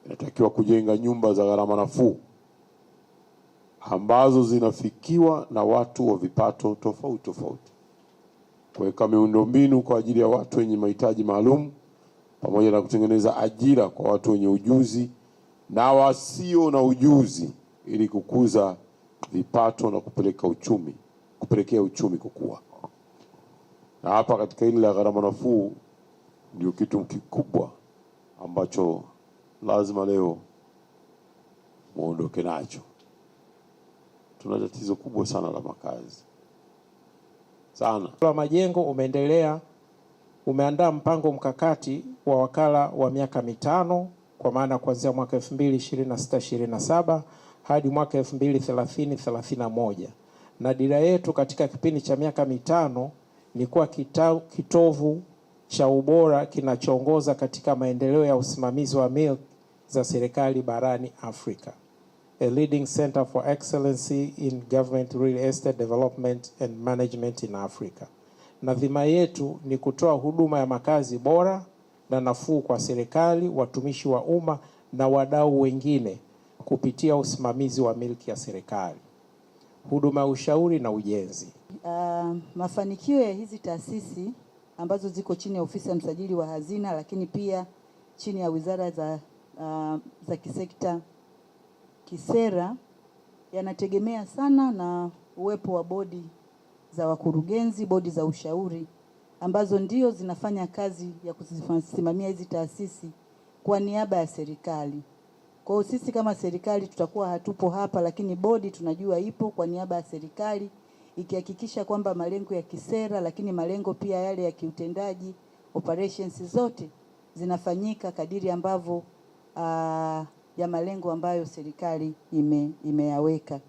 inatakiwa kujenga nyumba za gharama nafuu ambazo zinafikiwa na watu wa vipato tofauti tofauti, kuweka miundombinu kwa ajili ya watu wenye mahitaji maalum, pamoja na kutengeneza ajira kwa watu wenye ujuzi na wasio na ujuzi, ili kukuza vipato na kupelekea uchumi kukua. Na hapa katika hili la gharama nafuu ndio kitu kikubwa ambacho lazima leo muondoke nacho. Tuna tatizo kubwa sana la makazi sana. Majengo umeandaa mpango mkakati wa wakala wa miaka mitano, kwa maana kuanzia mwaka 2026-27 hadi mwaka 2030-31, na dira yetu katika kipindi cha miaka mitano ni kuwa kitovu cha ubora kinachoongoza katika maendeleo ya usimamizi wa milki za serikali barani Afrika, a leading center for excellency in government real estate development and management in Africa. Na dhima yetu ni kutoa huduma ya makazi bora na nafuu kwa serikali, watumishi wa umma na wadau wengine kupitia usimamizi wa milki ya serikali, huduma ya ushauri na ujenzi. Mafanikio ya hizi taasisi ambazo ziko chini ya ofisi ya msajili wa hazina, lakini pia chini ya wizara za kisekta kisera, yanategemea sana na uwepo wa bodi za wakurugenzi, bodi za ushauri, ambazo ndio zinafanya kazi ya kusimamia hizi taasisi kwa niaba ya serikali. Kwa hiyo sisi kama serikali tutakuwa hatupo hapa, lakini bodi tunajua ipo kwa niaba ya serikali, ikihakikisha kwamba malengo ya kisera, lakini malengo pia yale ya kiutendaji, operations zote zinafanyika kadiri ambavyo ya malengo ambayo serikali imeyaweka.